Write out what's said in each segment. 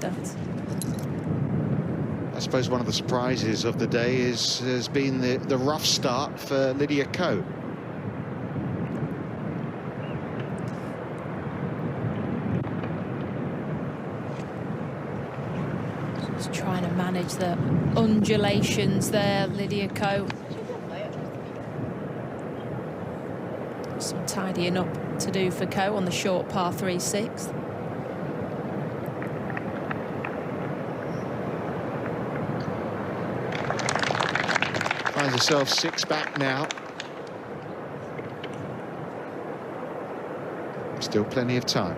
circumstance. I suppose one of the surprises of the day has been the rough start for Lydia Ko. Just trying to manage the undulations there, Lydia Ko. Some tidying up to do for Ko on the short par 3/6. Finds herself 6 back now. Still plenty of time.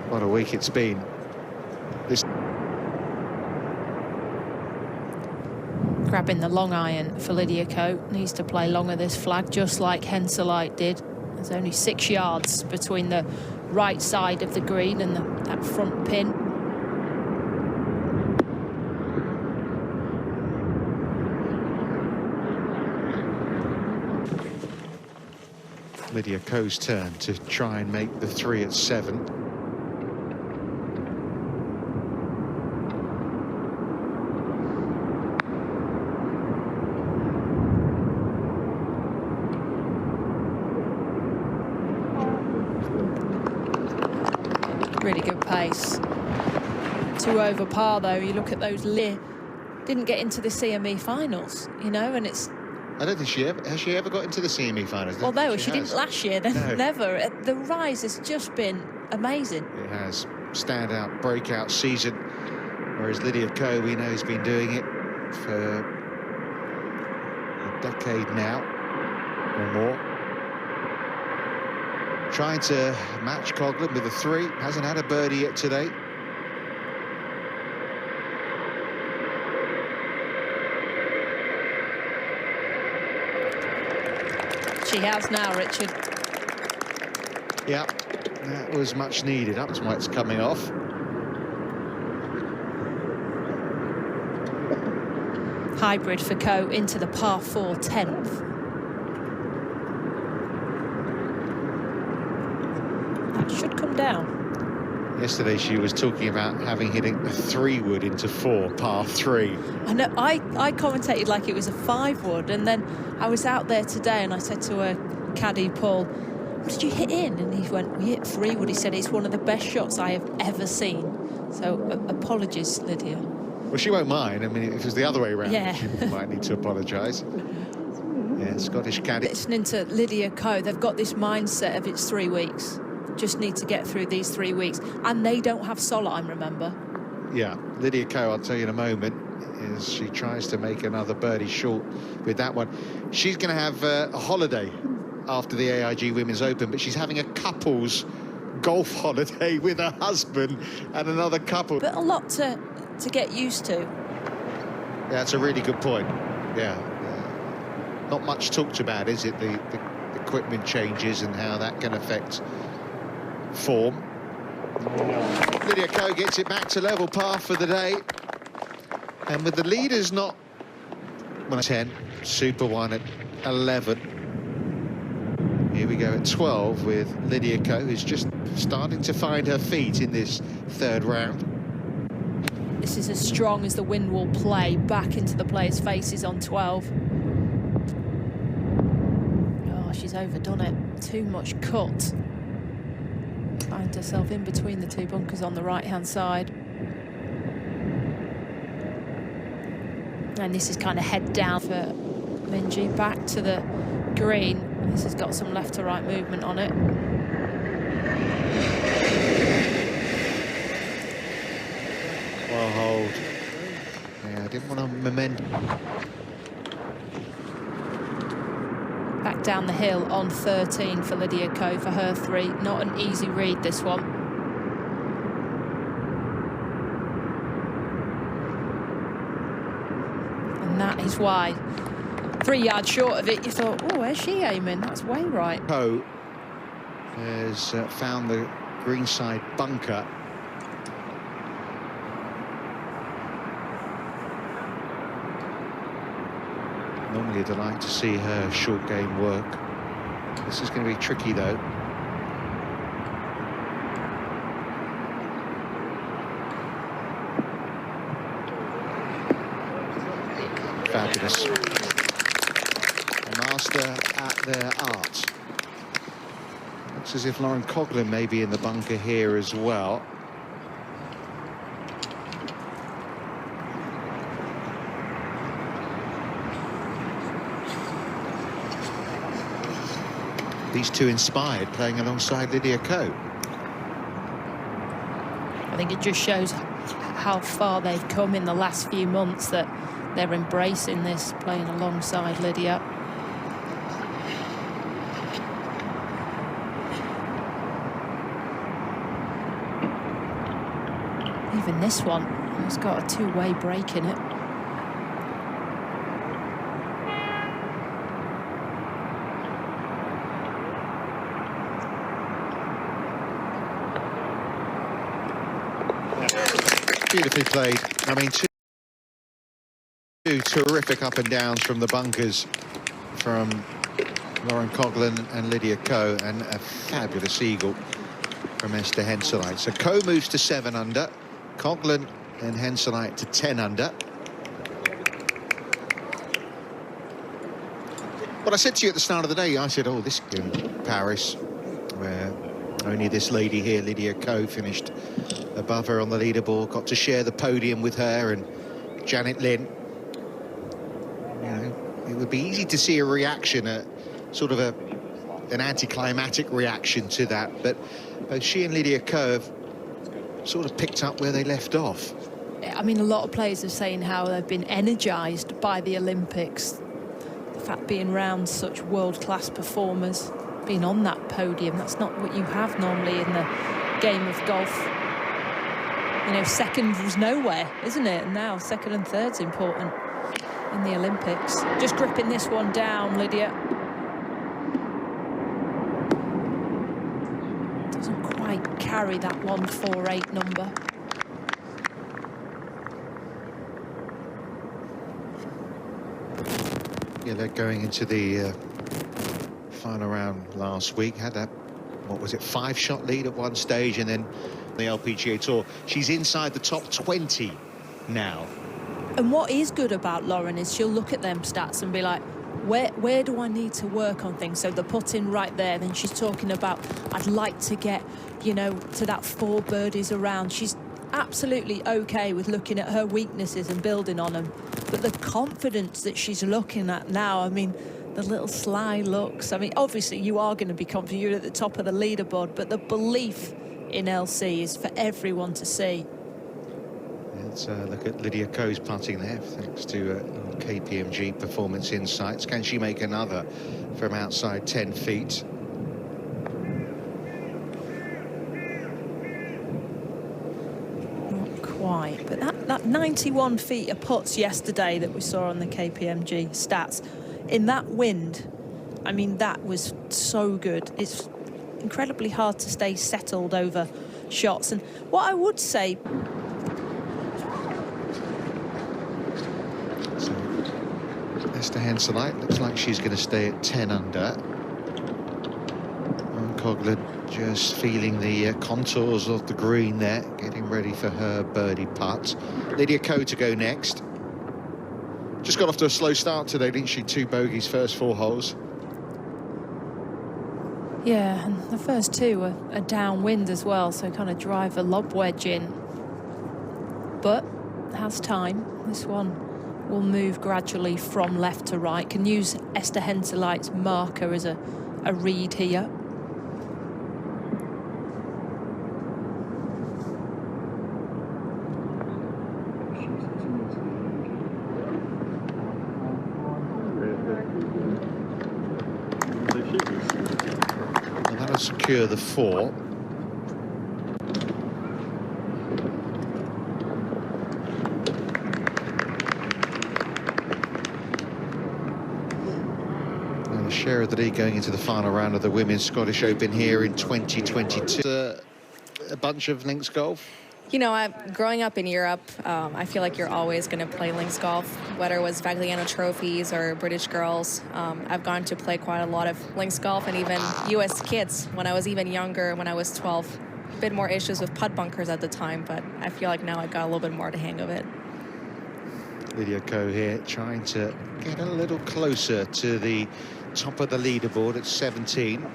What a week it's been. This grabbing the long iron for Lydia Ko. Needs to play longer this flag, just like Henselite did. There's only 6 yards between the right side of the green and that front pin. Lydia Ko's turn to try and make the 3 at 7. Really good pace. 2 over par though. You look at those. Didn't get into the CME finals, you know, and it's. I don't think has she ever got into the CME finals? Although she didn't last year, then no. Never. The rise has just been amazing. It has. Standout, breakout season. Whereas Lydia Ko, we know, has been doing it for a decade now or more. Trying to match Coughlin with a 3. Hasn't had a birdie yet today. She has now, Richard. Yeah, that was much needed. That's why it's coming off. Hybrid for Ko into the par 4 10th. That should come down. Yesterday she was talking about having hit a 3-wood into 4, par 3. I know, I commentated like it was a 5-wood, and then I was out there today and I said to her caddy, Paul, what did you hit in? And he went, we hit 3-wood. He said, it's one of the best shots I have ever seen. So apologies, Lydia. Well, she won't mind. I mean, if it was the other way around, yeah. She might need to apologise. Yeah, Scottish caddy. Listening to Lydia Ko, they've got this mindset of it's 3 weeks. Just need to get through these 3 weeks. And they don't have Solheim, remember? Yeah, Lydia Ko, I'll tell you in a moment, as she tries to make another birdie short with that one. She's going to have a holiday after the AIG Women's Open, but she's having a couples golf holiday with her husband and another couple. But a lot to get used to. Yeah, that's a really good point. Yeah. Not much talked about, is it? The equipment changes and how that can affect form. Lydia Ko gets it back to level par for the day. And with the leaders not 10, Super 1 at 11. Here we go at 12 with Lydia Ko, who's just starting to find her feet in this 3rd round. This is as strong as the wind will play back into the players' faces on 12. Oh, she's overdone it. Too much cut. Finds herself in between the 2 bunkers on the right-hand side. And this is kind of head down for Minjee. Back to the green. This has got some left to right movement on it. Well, hold. Yeah, I didn't want to momentum. Back down the hill on 13 for Lydia Ko for her 3. Not an easy read, this one. And that is why 3 yards short of it, you thought, oh, where's she aiming? That's way right. Ko has found the greenside bunker. Normally a delight to see her short game work. This is going to be tricky, though. fabulous. A master at their art. Looks as if Lauren Coughlin may be in the bunker here as well. These two inspired, playing alongside Lydia Ko. I think it just shows how far they've come in the last few months, that they're embracing this, playing alongside Lydia. Even this one has got a two-way break in it. Beautifully played. I mean, two terrific up and downs from the bunkers from Lauren Coughlin and Lydia Ko, and a fabulous eagle from Esther Henseleit. So Ko moves to 7 under, Coughlin and Henseleit to 10 under. Well, I said to you at the start of the day, I said, oh, this in Paris, where only this lady here, Lydia Ko, finished above her on the leaderboard, got to share the podium with her and Janet Lynn. You know, it would be easy to see a reaction, sort of an anticlimactic reaction to that, but both she and Lydia Ko have sort of picked up where they left off. I mean, a lot of players are saying how they've been energised by the Olympics. The fact being around such world-class performers, being on that podium, that's not what you have normally in the game of golf. You know, second was nowhere, isn't it? And now second and third's important in the Olympics. Just gripping this one down, Lydia. Doesn't quite carry that 148 number. Yeah, they're going into the final round last week. Had that, what was it, 5-shot lead at one stage, and then the LPGA Tour. She's inside the top 20 now. And what is good about Lauren is she'll look at them stats and be like, where do I need to work on things? So the putting right there, then she's talking about, I'd like to get, you know, to that 4 birdies around. She's absolutely okay with looking at her weaknesses and building on them. But the confidence that she's looking at now, I mean, the little sly looks. I mean, obviously you are going to be confident, you're at the top of the leaderboard, but the belief in LC is for everyone to see. Let's look at Lydia Ko's putting there, thanks to KPMG Performance Insights. Can she make another from outside 10 feet? Not quite, but that 91 feet of putts yesterday that we saw on the KPMG stats, in that wind, I mean, that was so good. It's incredibly hard to stay settled over shots. And what I would say, so Esther Henseleit looks like she's going to stay at 10 under. And Coughlin just feeling the contours of the green there, getting ready for her birdie putt. Lydia Ko to go next. Just got off to a slow start today, didn't she? 2 bogeys first 4 holes. yeah, and the first 2 are downwind as well, so kind of drive a lob wedge in. But has time. This one will move gradually from left to right. Can use Esther Henseleit's marker as a read here. And that'll secure the 4. Share of the lead going into the final round of the Women's Scottish Open here in 2022. A bunch of links golf. You know, growing up in Europe, I feel like you're always going to play links golf, whether it was Vagliano trophies or British girls. I've gone to play quite a lot of links golf, and even U.S. kids when I was even younger, when I was 12. A bit more issues with putt bunkers at the time, but I feel like now I got a little bit more to hang of it. Lydia Ko here, trying to get a little closer to the top of the leaderboard at 17.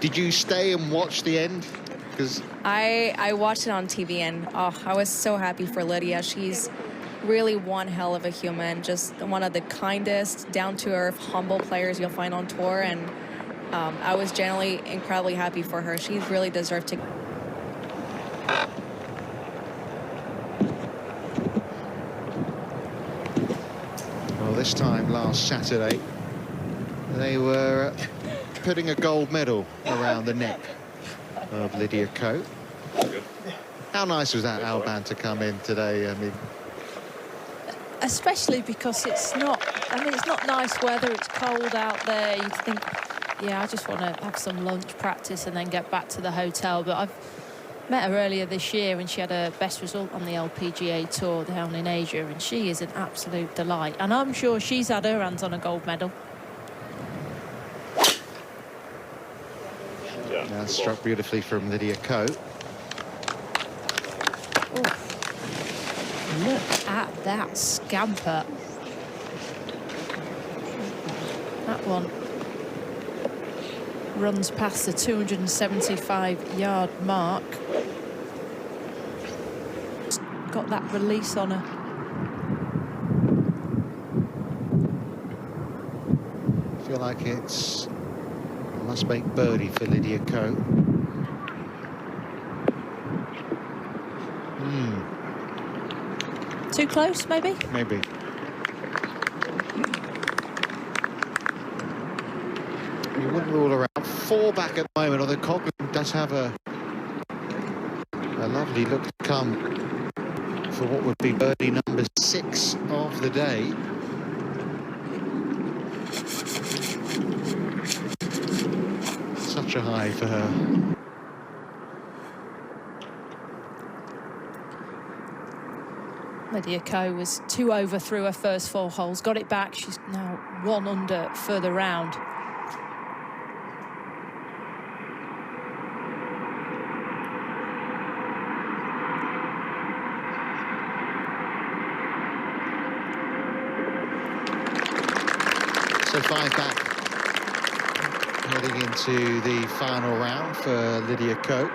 Did you stay and watch the end? Because I watched it on TV, and oh, I was so happy for Lydia. She's really one hell of a human, just one of the kindest, down-to-earth, humble players you'll find on tour, and I was generally incredibly happy for her. She really deserved to. Well, this time last Saturday, they were putting a gold medal around the neck of Lydia Ko. How nice was that Alban to come in today? I mean, especially because it's not, I mean, it's not nice weather, it's cold out there. You think, yeah, I just want to have some lunch practice and then get back to the hotel. But I've met her earlier this year and she had her best result on the LPGA tour down in Asia, and she is an absolute delight. And I'm sure she's had her hands on a gold medal. Now struck beautifully from Lydia Ko. Look at that scamper. That one runs past the 275-yard mark. Got that release on her. I feel like it's must make birdie for Lydia Ko. Too close, maybe? Maybe. You wouldn't rule her out. 4 back at the moment, although Coglan does have a lovely look to come for what would be birdie number 6 of the day. Such a high for her. Lydia Ko was 2 over through her first 4 holes, got it back. She's now 1 under further round. So 5 back, heading into the final round for Lydia Ko.